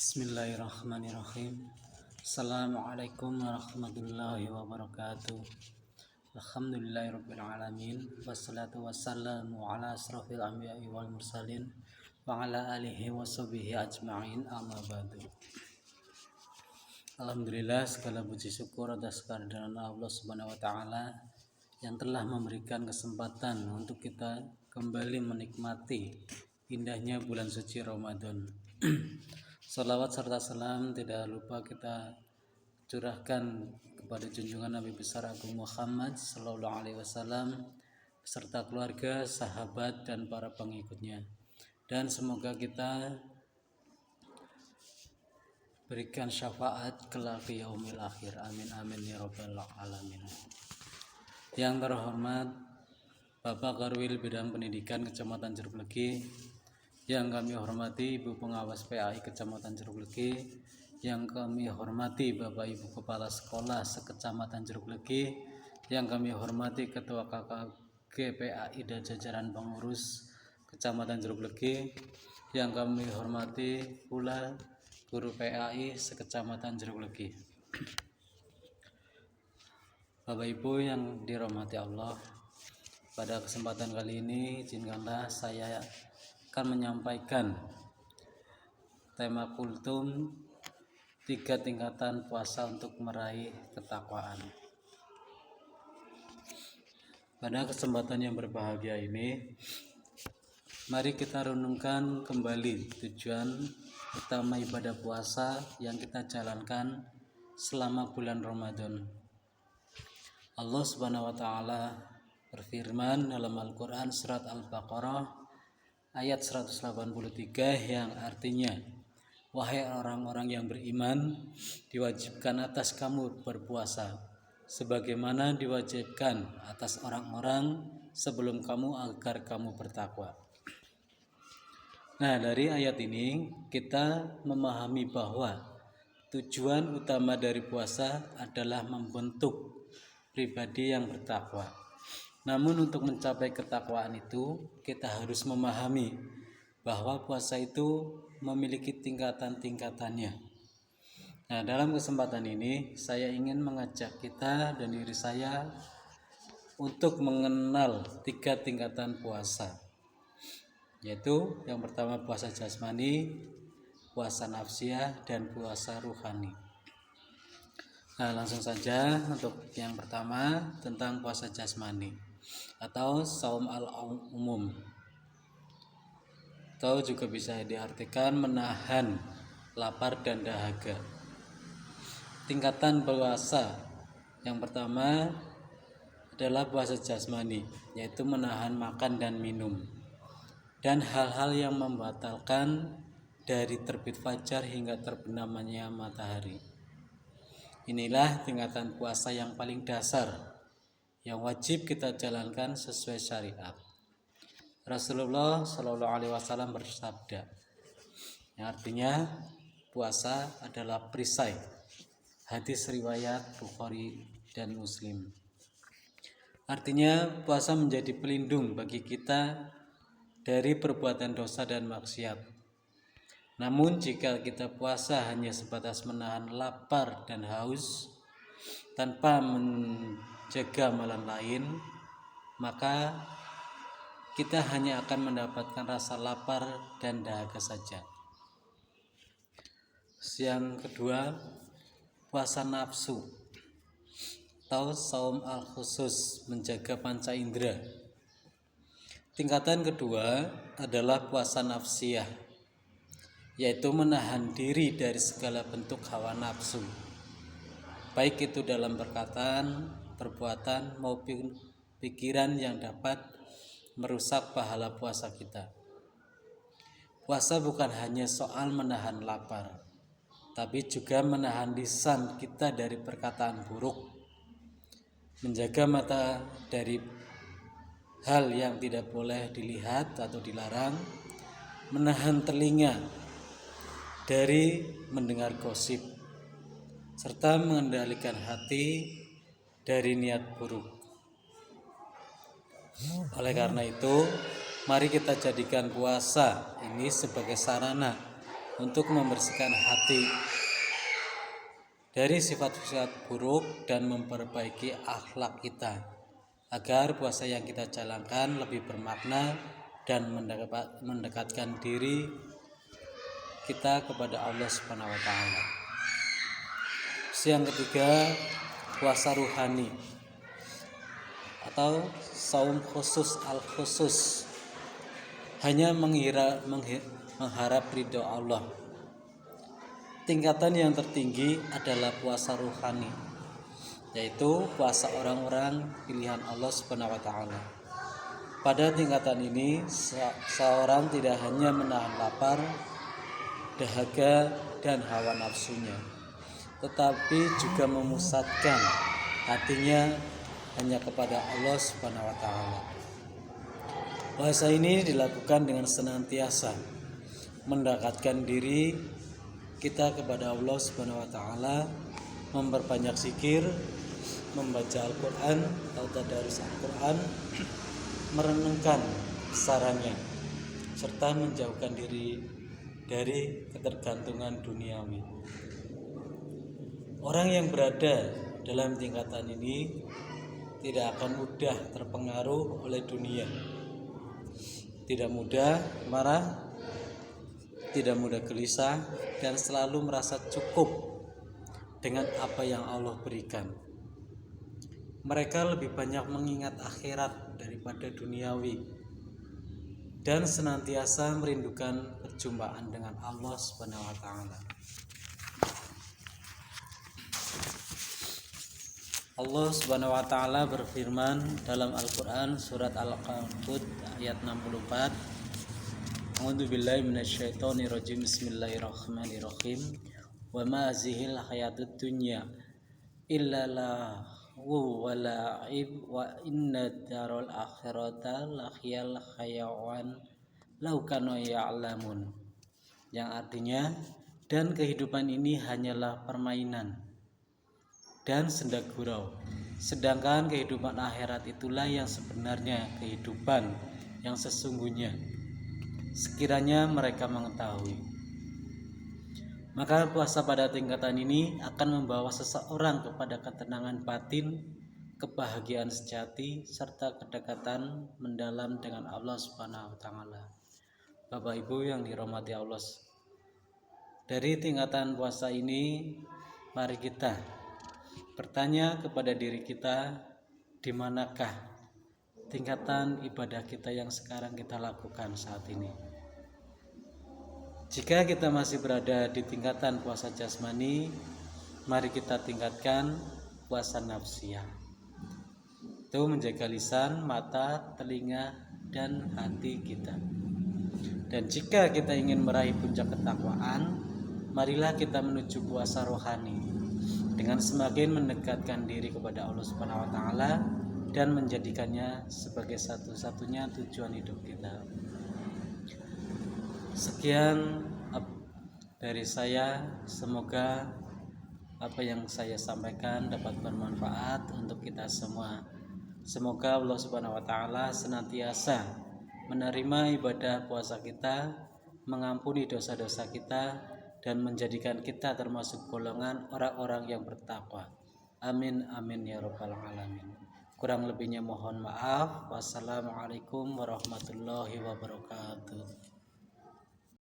Bismillahirrahmanirrahim. Assalamualaikum warahmatullahi wabarakatuh. Alhamdulillahirabbil alamin. Wassalatu wassalamu ala asrofil anbiya'i wal mursalin wa ala alihi washabihi ajma'in, amma ba'du. Alhamdulillah, segala puji syukur atas kehadiran Allah Subhanahu wa taala yang telah memberikan kesempatan untuk kita kembali menikmati indahnya bulan suci Ramadan. Salawat serta salam tidak lupa kita curahkan kepada junjungan Nabi besar Agung Muhammad Sallallahu Alaihi Wasallam beserta keluarga, sahabat dan para pengikutnya. Dan semoga kita berikan syafaat kelak yaumil akhir. Amin amin ya rabbal alamin. Yang terhormat Bapak Karwil Bidang Pendidikan Kecamatan Jeruk Legi, yang kami hormati Ibu Pengawas PAI Kecamatan Jeruk Legi, yang kami hormati Bapak Ibu Kepala Sekolah Sekecamatan Jeruk Legi, yang kami hormati Ketua KKG PAI dan jajaran pengurus Kecamatan Jeruk Legi, yang kami hormati pula guru PAI Sekecamatan Jeruk Legi. Bapak Ibu yang dirahmati Allah, pada kesempatan kali ini izinkanlah saya akan menyampaikan tema kultum 3 tingkatan puasa untuk meraih ketakwaan. Pada kesempatan yang berbahagia ini, mari kita renungkan kembali tujuan utama ibadah puasa yang kita jalankan selama bulan Ramadan. Allah Subhanahu wa taala berfirman dalam Al-Qur'an surat Al-Baqarah ayat 183 yang artinya, wahai orang-orang yang beriman, diwajibkan atas kamu berpuasa sebagaimana diwajibkan atas orang-orang sebelum kamu agar kamu bertakwa. Nah, dari ayat ini kita memahami bahwa tujuan utama dari puasa adalah membentuk pribadi yang bertakwa. Namun untuk mencapai ketakwaan itu, kita harus memahami bahwa puasa itu memiliki tingkatan-tingkatannya. Nah, dalam kesempatan ini saya ingin mengajak kita dan diri saya untuk mengenal 3 tingkatan puasa. Yaitu yang pertama puasa jasmani, puasa nafsiyah, dan puasa ruhani. Nah, langsung saja untuk yang pertama tentang puasa jasmani atau shaum al-umum, atau juga bisa diartikan menahan lapar dan dahaga. Tingkatan puasa yang pertama adalah puasa jasmani, yaitu menahan makan dan minum dan hal-hal yang membatalkan dari terbit fajar hingga terbenamnya matahari. Inilah tingkatan puasa yang paling dasar yang wajib kita jalankan sesuai syariat. Rasulullah Shallallahu Alaihi Wasallam bersabda, yang artinya puasa adalah perisai. Hadis riwayat Bukhari dan Muslim. Artinya puasa menjadi pelindung bagi kita dari perbuatan dosa dan maksiat. Namun jika kita puasa hanya sebatas menahan lapar dan haus tanpa menjaga amalan lain, maka kita hanya akan mendapatkan rasa lapar dan dahaga saja. Yang kedua, puasa nafsu atau shaum al-khusus, menjaga panca indera. Tingkatan kedua adalah puasa nafsiyah, yaitu menahan diri dari segala bentuk hawa nafsu, baik itu dalam perkataan, perbuatan maupun pikiran yang dapat merusak pahala puasa kita. Puasa bukan hanya soal menahan lapar, tapi juga menahan lisan kita dari perkataan buruk, menjaga mata dari hal yang tidak boleh dilihat atau dilarang, menahan telinga dari mendengar gosip, serta mengendalikan hati dari niat buruk. Oleh karena itu, mari kita jadikan puasa ini sebagai sarana untuk membersihkan hati dari sifat-sifat buruk dan memperbaiki akhlak kita, agar puasa yang kita jalankan lebih bermakna dan mendekatkan diri kita kepada Allah Subhanahu wa taala. Yang ketiga, puasa ruhani atau saum khusus al-khusus, hanya mengharap ridho Allah. Tingkatan yang tertinggi adalah puasa ruhani, yaitu puasa orang-orang pilihan Allah Subhanahu wa taala. Pada tingkatan ini, seorang tidak hanya menahan lapar, dahaga, dan hawa nafsunya, tetapi juga memusatkan hatinya hanya kepada Allah Subhanahu wa taala. Puasa ini dilakukan dengan senantiasa mendekatkan diri kita kepada Allah Subhanahu wa taala, memperbanyak zikir, membaca Al-Qur'an atau tadarus Al-Qur'an, merenungkan sarannya, serta menjauhkan diri dari ketergantungan duniawi. Orang yang berada dalam tingkatan ini tidak akan mudah terpengaruh oleh dunia, tidak mudah marah, tidak mudah gelisah, dan selalu merasa cukup dengan apa yang Allah berikan. Mereka lebih banyak mengingat akhirat daripada duniawi dan senantiasa merindukan perjumpaan dengan Allah Subhanahu wa taala. Allah Subhanahu wa taala berfirman dalam Al-Qur'an surat Al-Ankabut ayat 64, A'udzu billahi minasyaitonir rajim. Bismillahirrahmanirrahim. Wa ma hazihil hayatud dunya illa lahu wa la'ib wa inna darul akhirata lahiyal hayawan law kanu ya'lamun. Yang artinya, dan kehidupan ini hanyalah permainan dan senda gurau, sedangkan kehidupan akhirat itulah yang sebenarnya kehidupan yang sesungguhnya, sekiranya mereka mengetahui. Maka puasa pada tingkatan ini akan membawa seseorang kepada ketenangan batin, kebahagiaan sejati, serta kedekatan mendalam dengan Allah Subhanahu wa taala. Bapak Ibu yang dirahmati Allah, dari tingkatan puasa ini mari kita bertanya kepada diri kita, di manakah tingkatan ibadah kita yang sekarang kita lakukan saat ini. Jika kita masih berada di tingkatan puasa jasmani, mari kita tingkatkan puasa nafsiyah, itu menjaga lisan, mata, telinga, dan hati kita. Dan jika kita ingin meraih puncak ketakwaan, marilah kita menuju puasa rohani dengan semakin mendekatkan diri kepada Allah Subhanahu wa taala dan menjadikannya sebagai satu-satunya tujuan hidup kita. Sekian dari saya, semoga apa yang saya sampaikan dapat bermanfaat untuk kita semua. Semoga Allah Subhanahu wa taala senantiasa menerima ibadah puasa kita, mengampuni dosa-dosa kita, dan menjadikan kita termasuk golongan orang-orang yang bertakwa. Amin amin ya rabbal alamin. Kurang lebihnya mohon maaf. Wassalamualaikum warahmatullahi wabarakatuh.